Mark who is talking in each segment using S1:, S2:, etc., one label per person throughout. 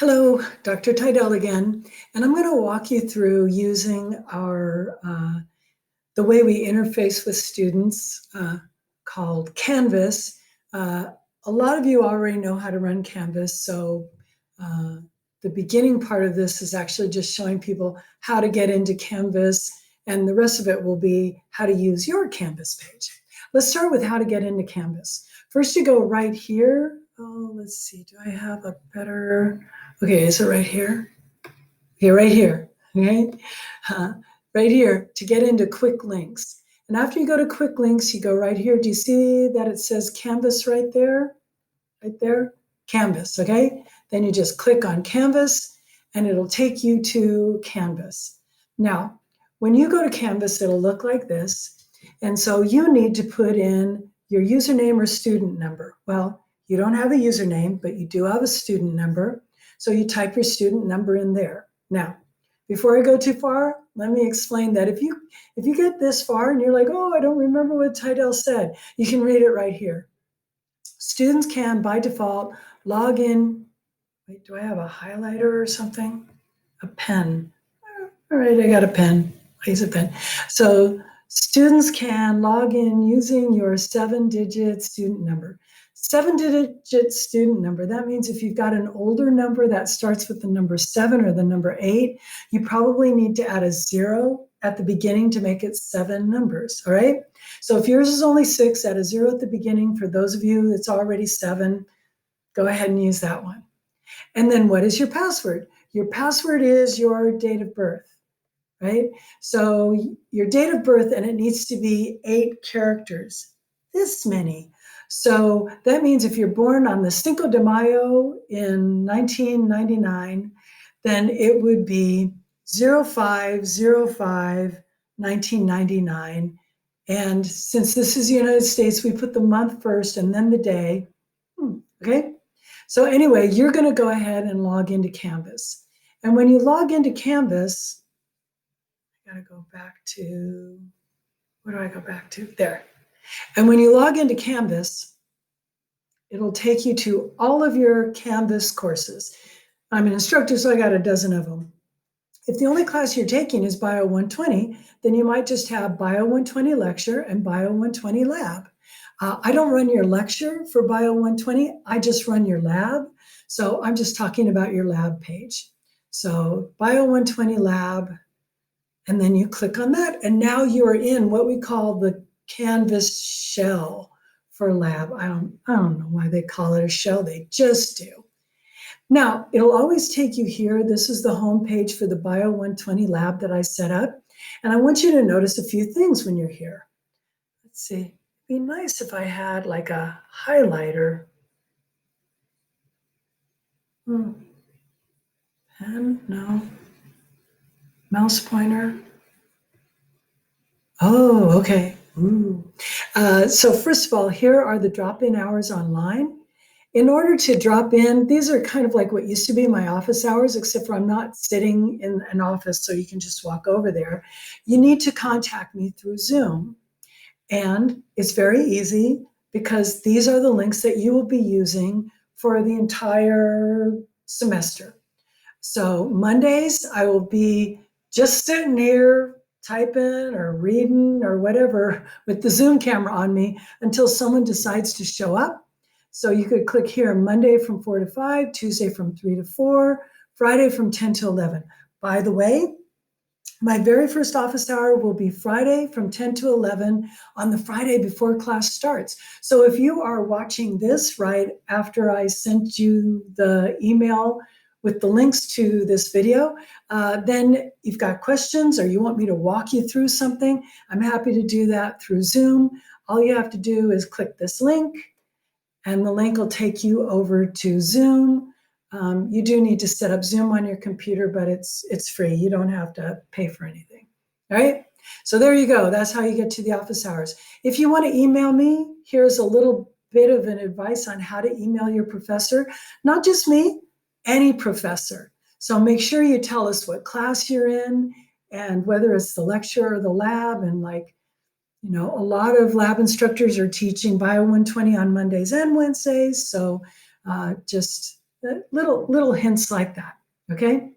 S1: Hello, Dr. Tydell again, and I'm going to walk you through using the way we interface with students called Canvas. A lot of you already know how to run Canvas, so the beginning part of this is actually just showing people how to get into Canvas, and the rest of it will be how to use your Canvas page. Let's start with how to get into Canvas. First, you go right here. Oh, let's see, do I have a better... Okay, is it right here? Okay, right here, okay? Right here to get into quick links. And after you go to quick links, you go right here. Do you see that it says Canvas right there? Right there? Canvas, okay? Then you just click on Canvas and it'll take you to Canvas. Now, when you go to Canvas, it'll look like this. And so you need to put in your username or student number. Well, you don't have a username, but you do have a student number. So you type your student number in there. Now, before I go too far, let me explain that if you get this far and you're like, oh, I don't remember what Tydell said, you can read it right here. Students can, by default, log in. Wait, do I have a highlighter or something? A pen. All right, I got a pen. I use a pen. So students can log in using your 7-digit student number. 7-digit student number, that means if you've got an older number that starts with the number 7 or the number 8, you probably need to add a 0 at the beginning to make it 7 numbers, all right? So if yours is only 6, add a 0 at the beginning. For those of you that's already 7, go ahead and use that one. And then what is your password? Your password is your date of birth, right? So your date of birth, and it needs to be 8 characters, this many. So that means if you're born on the Cinco de Mayo in 1999, then it would be 05/05/1999. And since this is the United States, we put the month first and then the day. Okay? So anyway, you're going to go ahead and log into Canvas. And when you log into Canvas, I got to go back to, where do I go back to? There. And when you log into Canvas, it'll take you to all of your Canvas courses. I'm an instructor, so I got a dozen of them. If the only class you're taking is Bio 120, then you might just have Bio 120 lecture and Bio 120 lab. I don't run your lecture for Bio 120, I just run your lab. So I'm just talking about your lab page. So Bio 120 lab, and then you click on that, and now you are in what we call the Canvas shell for lab. I don't know why they call it a shell, they just do. Now, it'll always take you here. This is the home page for the Bio 120 lab that I set up. And I want you to notice a few things when you're here. Let's see, it'd be nice if I had like a highlighter. Pen, no. Mouse pointer. Oh, okay. So first of all, here are the drop-in hours online. In order to drop in, these are kind of like what used to be my office hours, except for I'm not sitting in an office, so you can just walk over there. You need to contact me through Zoom. And it's very easy because these are the links that you will be using for the entire semester. So Mondays, I will be just sitting here typing or reading or whatever with the Zoom camera on me until someone decides to show up. So you could click here, Monday from 4 to 5, Tuesday from 3 to 4, Friday from 10 to 11. By the way, my very first office hour will be Friday from 10 to 11 on the Friday before class starts. So if you are watching this right after I sent you the email with the links to this video, then you've got questions or you want me to walk you through something, I'm happy to do that through Zoom. All you have to do is click this link, and the link will take you over to Zoom. You do need to set up Zoom on your computer, but it's free. You don't have to pay for anything, all right? So there you go. That's how you get to the office hours. If you want to email me, here's a little bit of an advice on how to email your professor. Not just me, any professor. So make sure you tell us what class you're in and whether it's the lecture or the lab, and like, you know, a lot of lab instructors are teaching Bio 120 on Mondays and Wednesdays. So just little hints like that, okay?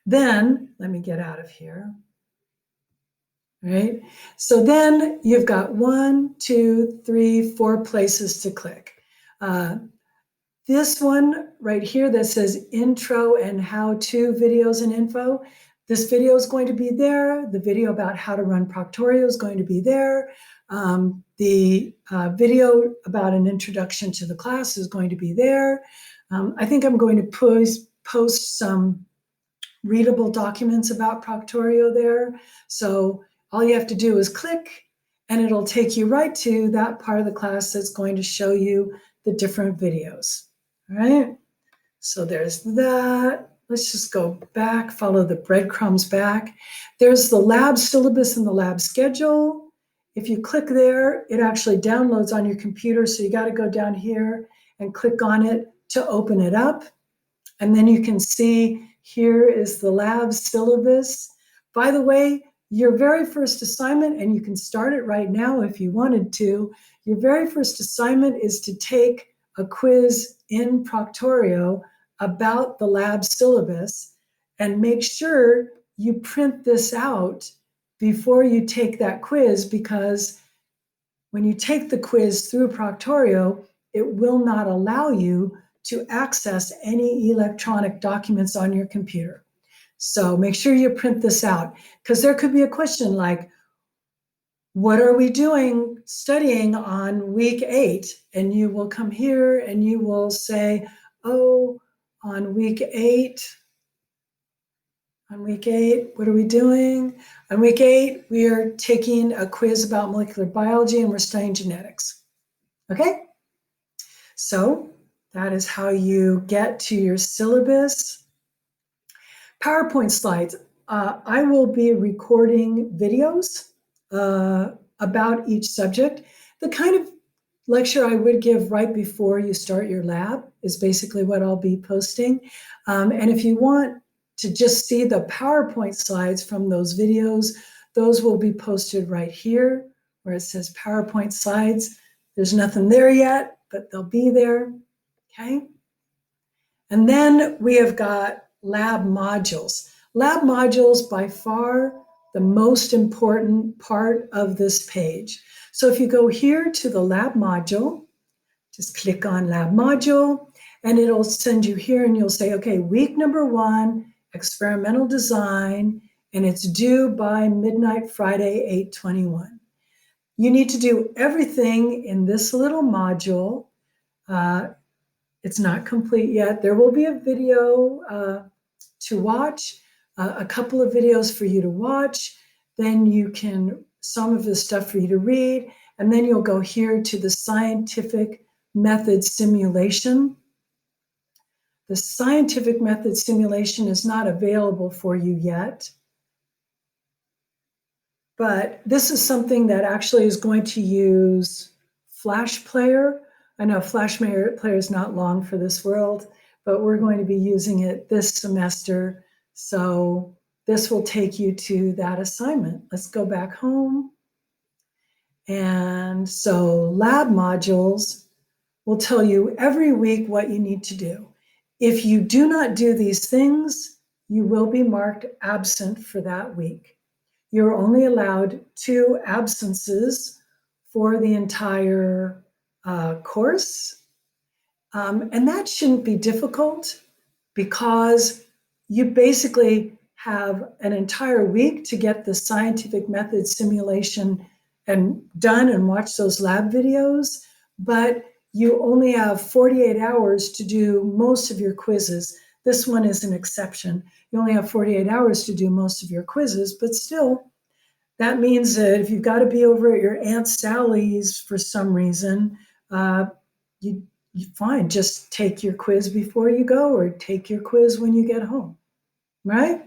S1: Then, let me get out of here, right? So then you've got 1, 2, 3, 4 places to click. This one right here that says intro and how to videos and info, this video is going to be there. The video about how to run Proctorio is going to be there. The video about an introduction to the class is going to be there. I think I'm going to post some readable documents about Proctorio there. So all you have to do is click and it'll take you right to that part of the class that's going to show you the different videos. All right, so there's that. Let's just go back, follow the breadcrumbs back. There's the lab syllabus and the lab schedule. If you click there, it actually downloads on your computer. So you got to go down here and click on it to open it up. And then you can see here is the lab syllabus. By the way, your very first assignment, and you can start it right now if you wanted to, your very first assignment is to take a quiz in Proctorio about the lab syllabus and make sure you print this out before you take that quiz, because when you take the quiz through Proctorio, it will not allow you to access any electronic documents on your computer. So make sure you print this out, because there could be a question like, what are we doing studying on week 8? And you will come here and you will say, oh, on week 8, what are we doing? On week 8, we are taking a quiz about molecular biology and we're studying genetics. Okay? So that is how you get to your syllabus. PowerPoint slides. I will be recording videos about each subject. The kind of lecture I would give right before you start your lab is basically what I'll be posting. And if you want to just see the PowerPoint slides from those videos, those will be posted right here where it says PowerPoint slides. There's nothing there yet, but they'll be there, okay? And then we have got lab modules. Lab modules, by far, the most important part of this page. So if you go here to the lab module, just click on lab module, and it'll send you here and you'll say, okay, week number 1, experimental design, and it's due by midnight Friday, 8/21. You need to do everything in this little module. It's not complete yet. There will be a video to watch, a couple of videos for you to watch. Then you can, some of the stuff for you to read, and then you'll go here to the scientific method simulation. The scientific method simulation is not available for you yet, but this is something that actually is going to use Flash Player. I know Flash Player is not long for this world, but we're going to be using it this semester. So this will take you to that assignment. Let's go back home. And so lab modules will tell you every week what you need to do. If you do not do these things, you will be marked absent for that week. You're only allowed 2 absences for the entire course. And that shouldn't be difficult, because you basically have an entire week to get the scientific method simulation and done and watch those lab videos, but you only have 48 hours to do most of your quizzes. This one is an exception. You only have 48 hours to do most of your quizzes, but still, that means that if you've got to be over at your Aunt Sally's for some reason, you fine, just take your quiz before you go, or take your quiz when you get home, right?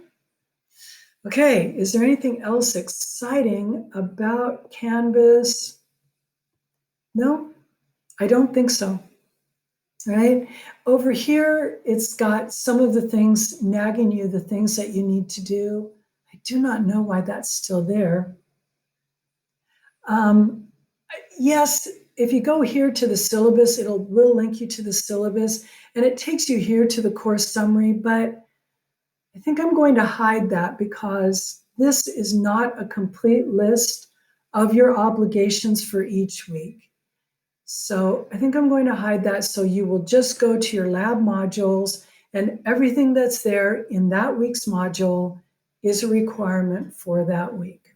S1: Okay, is there anything else exciting about Canvas? No, I don't think so, right? Over here, it's got some of the things nagging you, the things that you need to do. I do not know why that's still there. Yes, if you go here to the syllabus, will link you to the syllabus, and it takes you here to the course summary, but I think I'm going to hide that because this is not a complete list of your obligations for each week. So I think I'm going to hide that, so you will just go to your lab modules, and everything that's there in that week's module is a requirement for that week.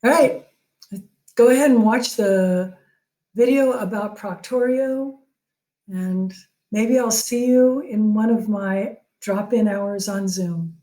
S1: All right, go ahead and watch the video about Proctorio, and maybe I'll see you in one of my drop-in hours on Zoom.